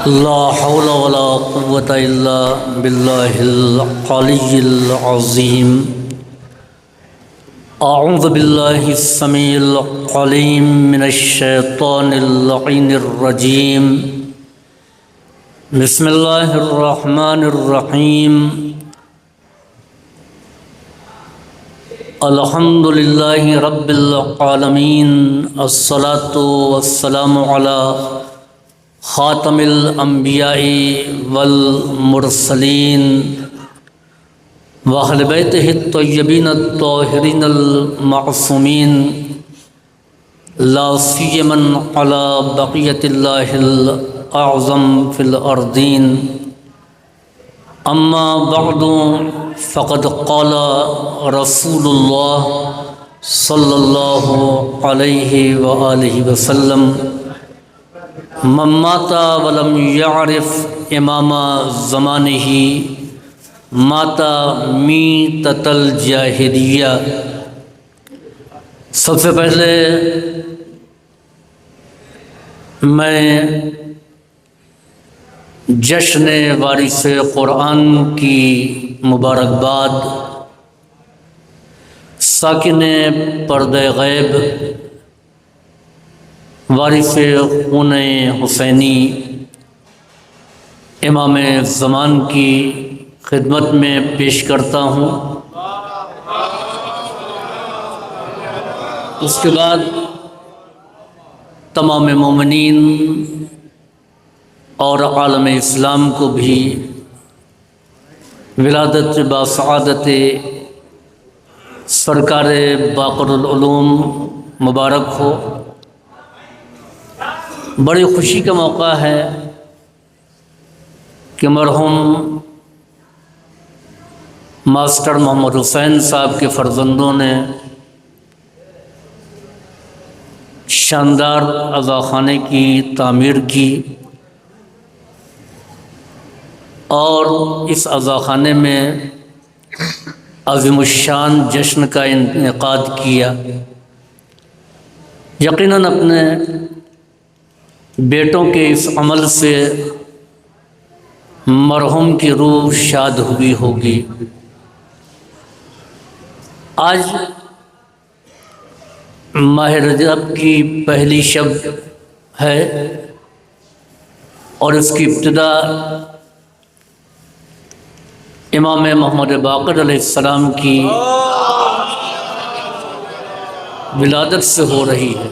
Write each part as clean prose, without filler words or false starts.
لا حول ولا قوة إلا بالله العلي العظيم. أعوذ بالله السميع العليم من الشيطان اللعين الرجيم. بسم الله الرحمن الرحيم. الحمد لله رب العالمين. الصلاة والسلام على خاتم الانبیاء والمرسلین واہل بیتہ الطیبین الطاہرین المعصومین لا سیما علی بقیۃ اللہ الاعظم فی الارضین. اما بعد فقد قال رسول اللہ صلی اللہ علیہ وآلہ وسلم: من مات ولم يعرف امام زمانه مات میتۃ الجاہلیہ. سب سے پہلے میں جشن وارث قرآن کی مبارکباد ساکن پردہ غیب وارث خون حسینی امام زمان کی خدمت میں پیش کرتا ہوں. اس کے بعد تمام مومنین اور عالم اسلام کو بھی ولادت باسعادت سرکار باقر العلوم مبارک ہو. بڑی خوشی کا موقع ہے کہ مرحوم ماسٹر محمد حسین صاحب کے فرزندوں نے شاندار عزاخانے کی تعمیر کی اور اس عزاخانے میں عظیم الشان جشن کا انعقاد کیا. یقیناً اپنے بیٹوں کے اس عمل سے مرحوم کی روح شاد ہوئی ہوگی. آج ماہ رجب کی پہلی شب ہے اور اس کی ابتدا امام محمد باقر علیہ السلام کی ولادت سے ہو رہی ہے.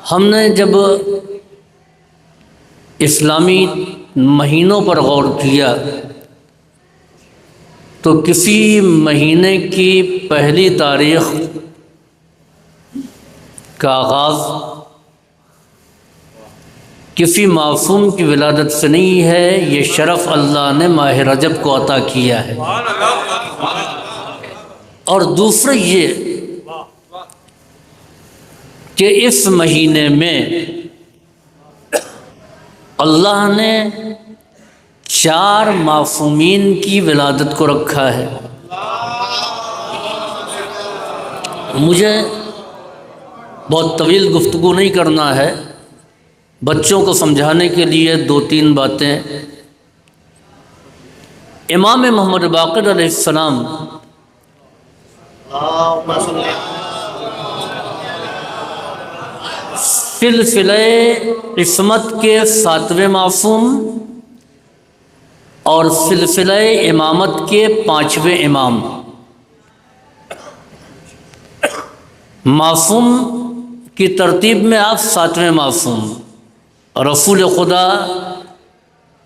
ہم نے جب اسلامی مہینوں پر غور کیا تو کسی مہینے کی پہلی تاریخ کا آغاز کسی معصوم کی ولادت سے نہیں ہے. یہ شرف اللہ نے ماہ رجب کو عطا کیا ہے. اور دوسرا یہ کہ اس مہینے میں اللہ نے 4 معصومین کی ولادت کو رکھا ہے. مجھے بہت طویل گفتگو نہیں کرنا ہے، بچوں کو سمجھانے کے لیے 2-3 باتیں. امام محمد باقر علیہ السلام سلسلہ عصمت کے 7ویں معصوم اور سلسلہ امامت کے 5ویں امام. معصوم کی ترتیب میں آپ 7ویں معصوم رسول خدا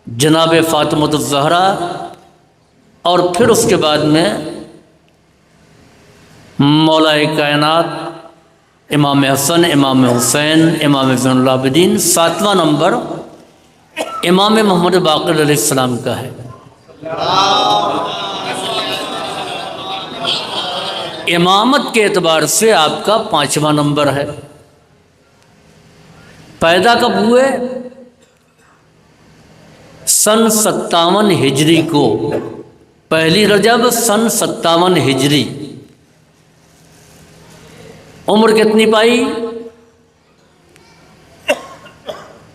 جناب فاطمۃ الزہرا، اور پھر اس کے بعد میں مولا کائنات امام حسن، امام حسین، امام زین العابدین. 7واں نمبر امام محمد باقر علیہ السلام کا ہے. امامت کے اعتبار سے آپ کا 5واں نمبر ہے. پیدا کب ہوئے؟ سن 57 ہجری کو. پہلی رجب سن 57 ہجری. عمر کتنی پائی؟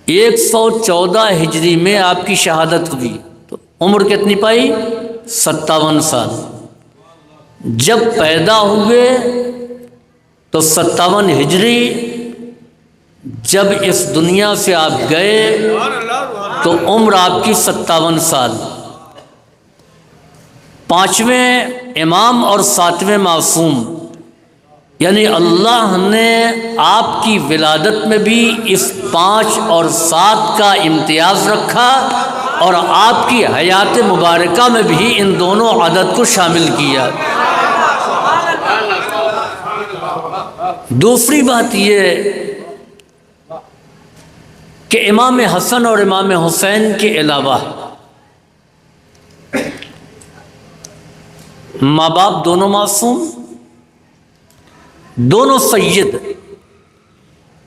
114 ہجری میں آپ کی شہادت ہوئی، تو عمر کتنی پائی؟ 57 سال۔ جب پیدا ہوئے تو 57 ہجری، جب اس دنیا سے آپ گئے تو عمر آپ کی 57 سال۔ 5ویں امام اور 7ویں معصوم، یعنی اللہ نے آپ کی ولادت میں بھی اس 5 اور 7 کا امتیاز رکھا، اور آپ کی حیات مبارکہ میں بھی ان دونوں عدد کو شامل کیا۔ دوسری بات یہ کہ امام حسن اور امام حسین کے علاوہ ماں باپ دونوں معصوم، دونوں سید۔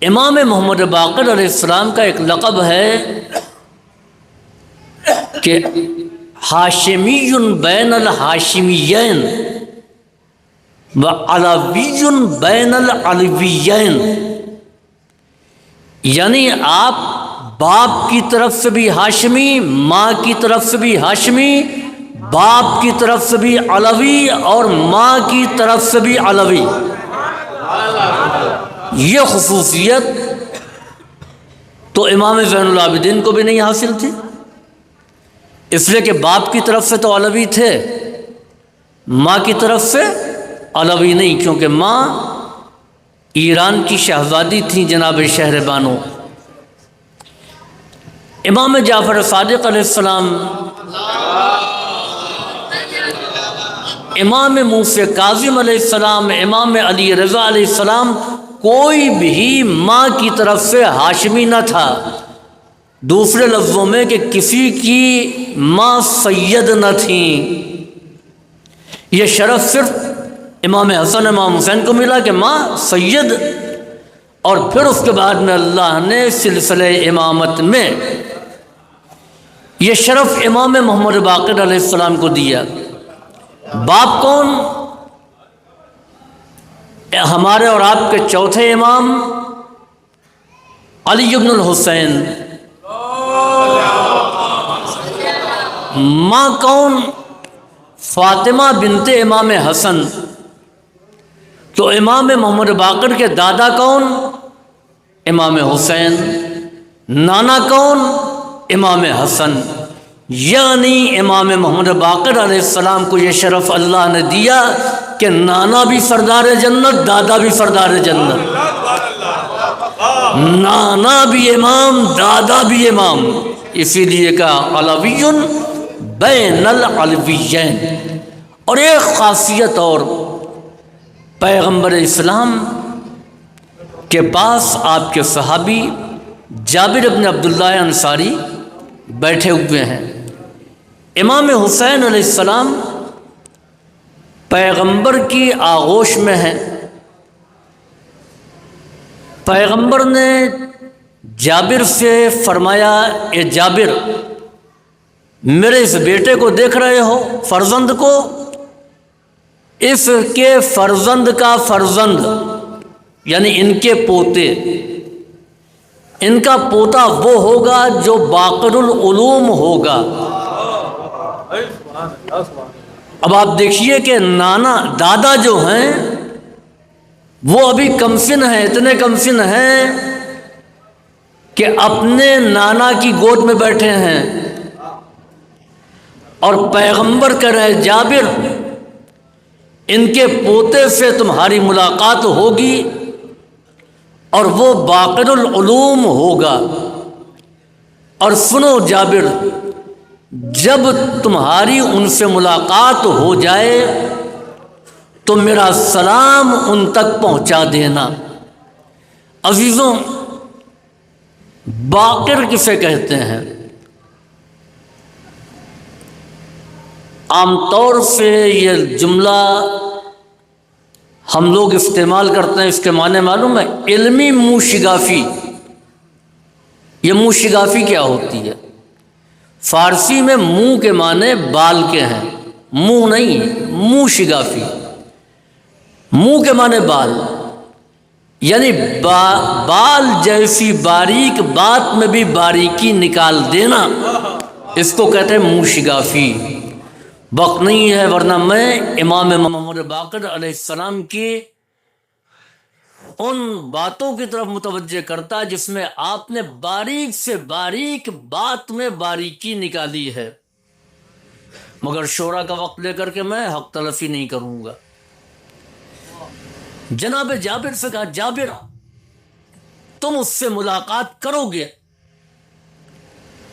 امام محمد باقر علیہ السلام کا ایک لقب ہے کہ ہاشمی بین الہاشمیین و علوی بین العلویین، یعنی آپ باپ کی طرف سے بھی ہاشمی، ماں کی طرف سے بھی ہاشمی، باپ کی طرف سے بھی علوی اور ماں کی طرف سے بھی علوی۔ یہ خصوصیت تو امام زین العابدین کو بھی نہیں حاصل تھی، اس لیے کہ باپ کی طرف سے تو علوی تھے، ماں کی طرف سے علوی نہیں، کیونکہ ماں ایران کی شہزادی تھیں جناب شہر بانو۔ امام جعفر صادق علیہ السلام، امام موسیٰ کاظم علیہ السلام، امام علی رضا علیہ السلام، کوئی بھی ماں کی طرف سے ہاشمی نہ تھا۔ دوسرے لفظوں میں کہ کسی کی ماں سید نہ تھیں۔ یہ شرف صرف امام حسن امام حسین کو ملا کہ ماں سید، اور پھر اس کے بعد میں اللہ نے سلسلہ امامت میں یہ شرف امام محمد باقر علیہ السلام کو دیا۔ باپ کون؟ ہمارے اور آپ کے چوتھے امام علی بن الحسین۔ ماں کون؟ فاطمہ بنت امام حسن۔ تو امام محمد باقر کے دادا کون؟ امام حسین۔ نانا کون؟ امام حسن۔ یعنی امام محمد باقر علیہ السلام کو یہ شرف اللہ نے دیا کہ نانا بھی سردار جنت، دادا بھی سردار جنت، نانا بھی امام، دادا بھی امام، اسی لیے کہا علوی بین العلویین۔ اور ایک خاصیت اور، پیغمبر اسلام کے پاس آپ کے صحابی جابر بن عبداللہ انصاری بیٹھے ہوئے ہیں۔ امام حسین علیہ السلام پیغمبر کی آغوش میں ہیں۔ پیغمبر نے جابر سے فرمایا، اے جابر، میرے اس بیٹے کو دیکھ رہے ہو، فرزند کو، اس کے فرزند کا فرزند، یعنی ان کے پوتے، ان کا پوتا وہ ہوگا جو باقر العلوم ہوگا۔ اب آپ دیکھیے کہ نانا دادا جو ہیں وہ ابھی کمسن ہیں، اتنے کمسن ہیں کہ اپنے نانا کی گود میں بیٹھے ہیں، اور پیغمبر کہہ رہے جابر ان کے پوتے سے تمہاری ملاقات ہوگی اور وہ باقر العلوم ہوگا۔ اور سنو جابر، جب تمہاری ان سے ملاقات ہو جائے تو میرا سلام ان تک پہنچا دینا۔ عزیزوں، باقر کسے کہتے ہیں؟ عام طور سے یہ جملہ ہم لوگ استعمال کرتے ہیں، اس کے معنی معلوم ہے؟ علمی منہ شگافی۔ یہ منہ شگافی کیا ہوتی ہے؟ فارسی میں منہ کے معنی بال کے ہیں، منہ نہیں، منہ شگافی، منہ کے معنی بال۔ یعنی بال جیسی باریک بات میں بھی باریکی نکال دینا، اس کو کہتے ہیں منہ شگافی۔ وقت نہیں ہے ورنہ میں امام محمد باقر علیہ السلام کی ان باتوں کی طرف متوجہ کرتا جس میں آپ نے باریک سے باریک بات میں باریکی نکالی ہے، مگر شورا کا وقت لے کر کے میں حق تلفی نہیں کروں گا۔ جناب جابر سے کہا جابر تم اس سے ملاقات کرو گے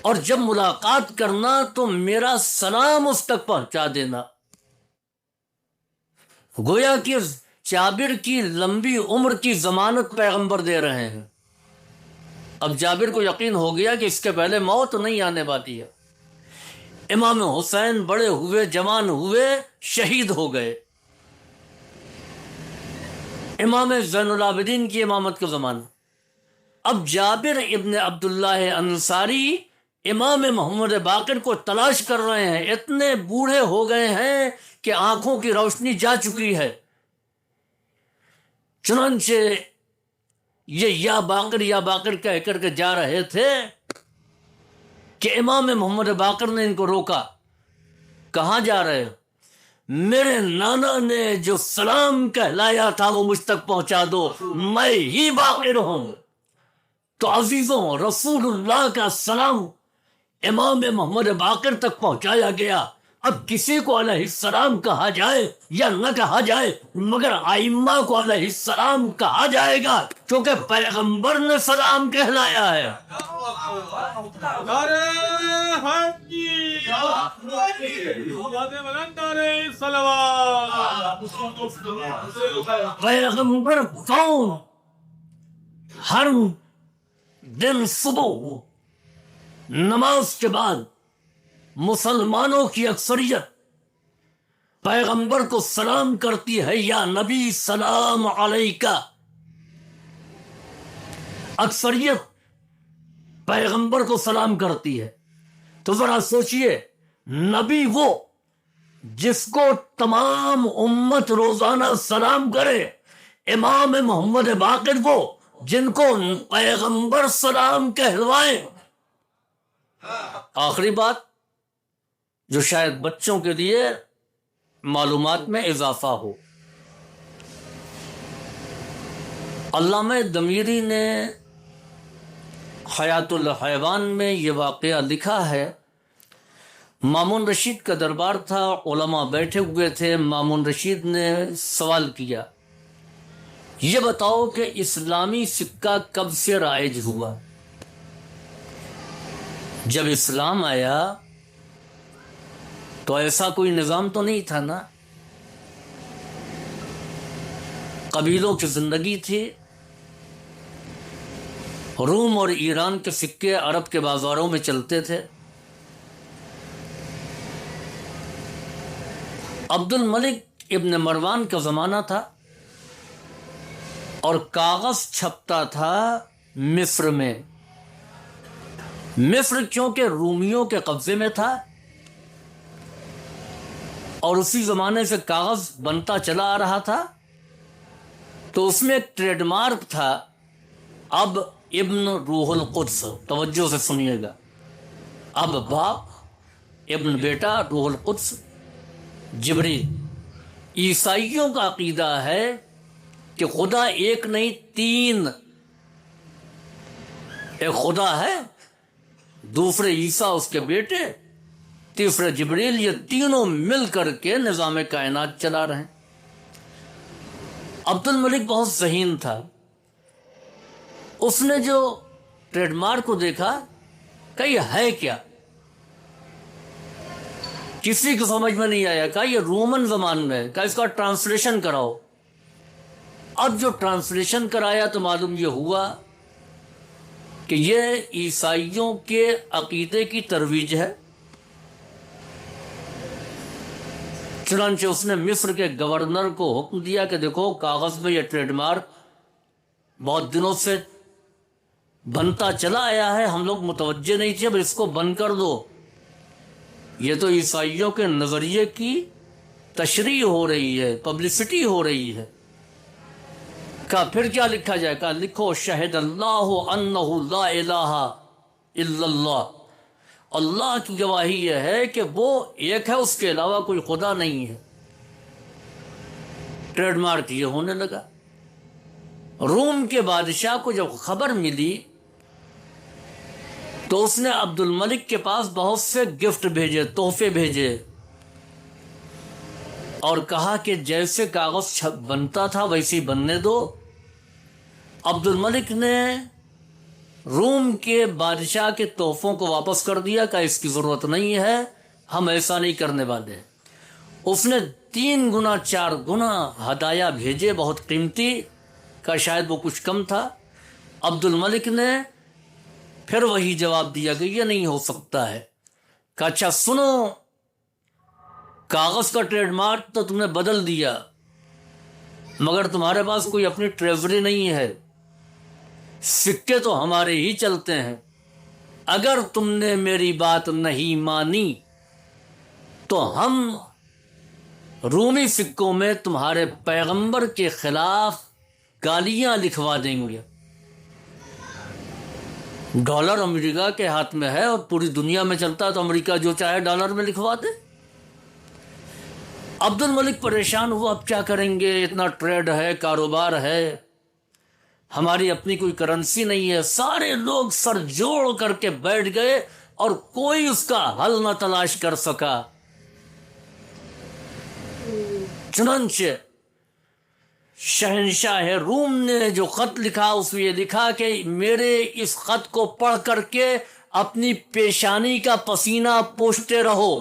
اور جب ملاقات کرنا تو میرا سلام اس تک پہنچا دینا۔ گویا کہ جابر کی لمبی عمر کی ضمانت پیغمبر دے رہے ہیں۔ اب جابر کو یقین ہو گیا کہ اس کے پہلے موت نہیں آنے والی ہے۔ امام حسین بڑے ہوئے، جوان ہوئے، شہید ہو گئے۔ امام زین العابدین کی امامت کا زمانہ۔ اب جابر ابن عبداللہ انصاری امام محمد باقر کو تلاش کر رہے ہیں، اتنے بوڑھے ہو گئے ہیں کہ آنکھوں کی روشنی جا چکی ہے۔ چنانچہ یہ یا باقر کہہ کر کے جا رہے تھے کہ امام محمد باقر نے ان کو روکا۔ کہاں جا رہے ہو؟ میرے نانا نے جو سلام کہلایا تھا وہ مجھ تک پہنچا دو، میں ہی باقر ہوں۔ تو عزیزوں، رسول اللہ کا سلام امام محمد باقر تک پہنچایا گیا۔ اب کسی کو علیہ السلام کہا جائے یا نہ کہا جائے، مگر ائمہ کو علیہ السلام کہا جائے گا، کیونکہ پیغمبر نے سلام کہلایا ہے۔ پیغمبر کون؟ ہر دن صبح نماز کے بعد مسلمانوں کی اکثریت پیغمبر کو سلام کرتی ہے، یا نبی سلام علیکہ۔ اکثریت پیغمبر کو سلام کرتی ہے۔ تو ذرا سوچئے، نبی وہ جس کو تمام امت روزانہ سلام کرے، امام محمد باقر وہ جن کو پیغمبر سلام کہلوائیں۔ آخری بات جو شاید بچوں کے لیے معلومات میں اضافہ ہو، علامہ دمیری نے حیات الحیوان میں یہ واقعہ لکھا ہے۔ مامون رشید کا دربار تھا، علماء بیٹھے ہوئے تھے۔ مامون رشید نے سوال کیا، یہ بتاؤ کہ اسلامی سکہ کب سے رائج ہوا؟ جب اسلام آیا تو ایسا کوئی نظام تو نہیں تھا نا، قبیلوں کی زندگی تھی۔ روم اور ایران کے سکے عرب کے بازاروں میں چلتے تھے۔ عبد الملک ابن مروان کا زمانہ تھا اور کاغذ چھپتا تھا مصر میں۔ مصر کیونکہ رومیوں کے قبضے میں تھا اور اسی زمانے سے کاغذ بنتا چلا آ رہا تھا، تو اس میں ایک ٹریڈ مارک تھا، اب ابن روح القدس۔ توجہ سے سنیے گا، اب باپ، ابن بیٹا، روح القدس جبریل۔ عیسائیوں کا عقیدہ ہے کہ خدا ایک نہیں تین، ایک خدا ہے، دوسرے عیسیٰ اس کے بیٹے، تیسرے جبریل، یہ تینوں مل کر کے نظام کائنات چلا رہے ہیں۔ عبد الملک بہت ذہین تھا، اس نے جو ٹریڈ مارک کو دیکھا کہ یہ ہے کیا، کسی کو سمجھ میں نہیں آیا، کہا یہ رومن زبان میں ہے، کہا اس کا ٹرانسلیشن کراؤ۔ اب جو ٹرانسلیشن کرایا تو معلوم یہ ہوا کہ یہ عیسائیوں کے عقیدے کی ترویج ہے۔ چنانچہ اس نے مصر کے گورنر کو حکم دیا کہ دیکھو کاغذ میں یہ ٹریڈ مارک بہت دنوں سے بنتا چلا آیا ہے، ہم لوگ متوجہ نہیں تھے، اب اس کو بند کر دو، یہ تو عیسائیوں کے نظریے کی تشریح ہو رہی ہے، پبلسٹی ہو رہی ہے۔ کہا پھر کیا لکھا جائے؟ کہا لکھو شہد اللہ انہ لا الہ الا اللہ، اللہ کی گواہی یہ ہے کہ وہ ایک ہے، اس کے علاوہ کوئی خدا نہیں ہے۔ ٹریڈ مارک یہ ہونے لگا۔ روم کے بادشاہ کو جب خبر ملی تو اس نے عبد الملک کے پاس بہت سے گفٹ بھیجے، تحفے بھیجے، اور کہا کہ جیسے کاغذ بنتا تھا ویسے ہی بننے دو۔ عبد الملک نے روم کے بادشاہ کے تحفوں کو واپس کر دیا، کہ اس کی ضرورت نہیں ہے، ہم ایسا نہیں کرنے والے۔ اس نے 3 گنا 4 گنا ہدایہ بھیجے، بہت قیمتی، کہ شاید وہ کچھ کم تھا۔ عبد الملک نے پھر وہی جواب دیا کہ یہ نہیں ہو سکتا ہے۔ کہ اچھا سنو، کاغذ کا ٹریڈ مارک تو تم نے بدل دیا، مگر تمہارے پاس کوئی اپنی ٹریجری نہیں ہے، سکے تو ہمارے ہی چلتے ہیں۔ اگر تم نے میری بات نہیں مانی تو ہم رومی سکوں میں تمہارے پیغمبر کے خلاف گالیاں لکھوا دیں گے۔ ڈالر امریکہ کے ہاتھ میں ہے اور پوری دنیا میں چلتا ہے، تو امریکہ جو چاہے ڈالر میں لکھوا دے۔ عبد الملک پریشان ہوا، اب کیا کریں گے، اتنا ٹریڈ ہے، کاروبار ہے، ہماری اپنی کوئی کرنسی نہیں ہے۔ سارے لوگ سر جوڑ کر کے بیٹھ گئے اور کوئی اس کا حل نہ تلاش کر سکا۔ چنانچہ شہنشاہ روم نے جو خط لکھا اس میں یہ لکھا کہ میرے اس خط کو پڑھ کر کے اپنی پیشانی کا پسینہ پوچھتے رہو۔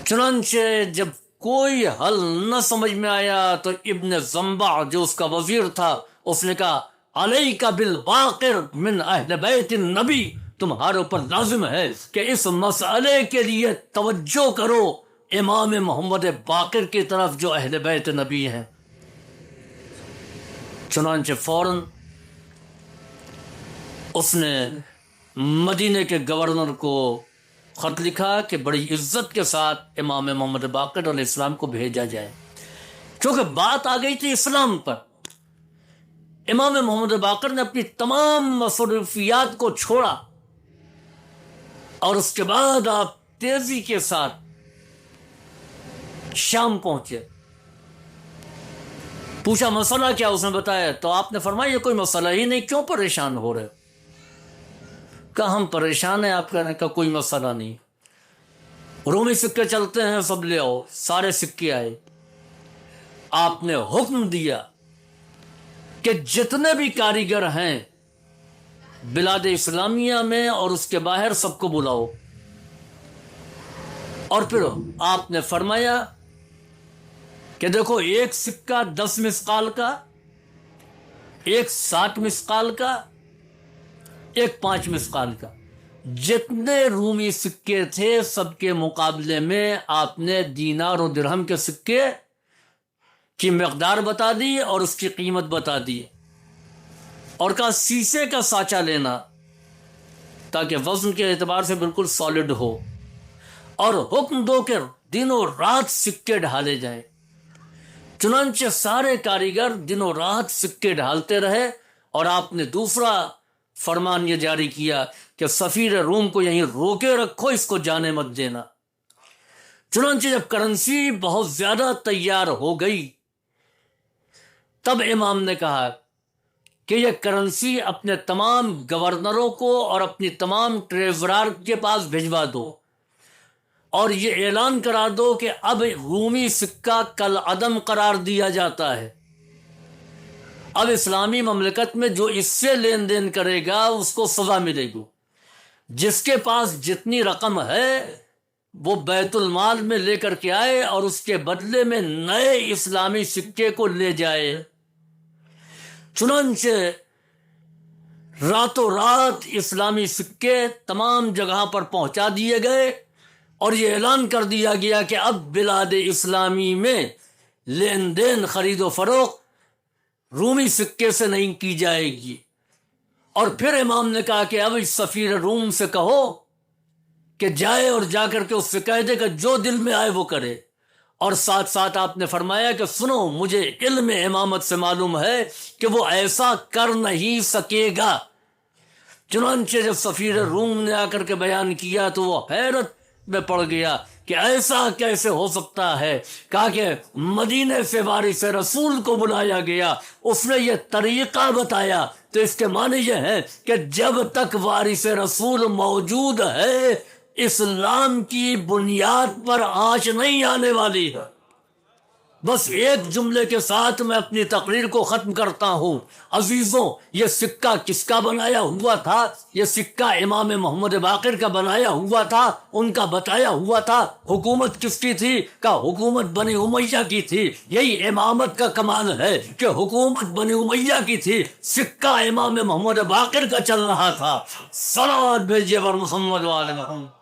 چنانچہ جب کوئی حل نہ سمجھ میں آیا تو ابن زنبع جو اس کا وزیر تھا، اس نے کہا علیک بالباقر من اہل بیت النبی، تمہارے اوپر لازم ہے کہ اس مسئلے کے لیے توجہ کرو امام محمد باقر کی طرف جو اہل بیت نبی ہیں۔ چنانچہ فوراً اس نے مدینے کے گورنر کو خط لکھا کہ بڑی عزت کے ساتھ امام محمد باقر علیہ السلام کو بھیجا جائے۔ کیونکہ بات آ گئی تھی اسلام پر، امام محمد باقر نے اپنی تمام مصروفیات کو چھوڑا اور اس کے بعد آپ تیزی کے ساتھ شام پہنچے۔ پوچھا مسئلہ کیا، اس نے بتایا، تو آپ نے فرمایا یہ کوئی مسئلہ ہی نہیں، کیوں پریشان ہو رہے؟ کہا ہم پریشان ہیں، آپ کہنے کا کوئی مسئلہ نہیں، رومی سکے چلتے ہیں، سب لے آؤ۔ سارے سکے آئے۔ آپ نے حکم دیا کہ جتنے بھی کاریگر ہیں بلاد اسلامیہ میں اور اس کے باہر سب کو بلاؤ، اور پھر آپ نے فرمایا کہ دیکھو ایک سکہ 10 مسقال کا، ایک 7 مسقال کا، ایک 5 مسقال کا، جتنے رومی سکے تھے سب کے مقابلے میں آپ نے دینار و درہم کے سکے کی مقدار بتا دی اور اس کی قیمت بتا دی، اور کہا سیسے کا سانچہ لینا تاکہ وزن کے اعتبار سے بالکل سالڈ ہو، اور حکم دو کہ دنوں رات سکے ڈھالے جائیں۔ چنانچہ سارے کاریگر دنوں رات سکے ڈھالتے رہے، اور آپ نے دوسرا فرمان یہ جاری کیا کہ سفیر روم کو یہیں روکے رکھو، اس کو جانے مت دینا۔ چنانچہ جب کرنسی بہت زیادہ تیار ہو گئی تب امام نے کہا کہ یہ کرنسی اپنے تمام گورنروں کو اور اپنی تمام ٹریزرار کے پاس بھجوا دو، اور یہ اعلان کرا دو کہ اب رومی سکہ کل عدم قرار دیا جاتا ہے۔ اب اسلامی مملکت میں جو اس سے لین دین کرے گا اس کو سزا ملے گی، جس کے پاس جتنی رقم ہے وہ بیت المال میں لے کر کے آئے اور اس کے بدلے میں نئے اسلامی سکے کو لے جائے۔ چنانچہ راتوں رات اسلامی سکے تمام جگہ پر پہنچا دیے گئے، اور یہ اعلان کر دیا گیا کہ اب بلاد اسلامی میں لین دین خرید و فروخت رومی سکے سے نہیں کی جائے گی۔ اور پھر امام نے کہا کہ اب اس سفیر روم سے کہو کہ جائے اور جا کر کے اس سے کہہ دے کہ جو دل میں آئے وہ کرے، اور ساتھ ساتھ آپ نے فرمایا کہ سنو مجھے علم امامت سے معلوم ہے کہ وہ ایسا کر نہیں سکے گا۔ چنانچہ جب سفیر روم نے آ کر کے بیان کیا تو وہ حیرت میں پڑ گیا کہ ایسا کیسے ہو سکتا ہے۔ کہا کہ مدینے سے وارث رسول کو بلایا گیا، اس نے یہ طریقہ بتایا، تو اس کے معنی یہ ہے کہ جب تک وارث رسول موجود ہے اسلام کی بنیاد پر آنچ نہیں آنے والی ہے۔ بس ایک جملے کے ساتھ میں اپنی تقریر کو ختم کرتا ہوں۔ عزیزوں، یہ سکہ کس کا بنایا ہوا تھا؟ یہ سکہ امام محمد باقر کا بنایا ہوا تھا، ان کا بتایا ہوا تھا۔ حکومت کس کی تھی؟ کہ حکومت بنی امیہ کی تھی۔ یہی امامت کا کمال ہے کہ حکومت بنی امیہ کی تھی، سکہ امام محمد باقر کا چل رہا تھا۔ صلوات بھیجیے پر محمد وعلی محمد۔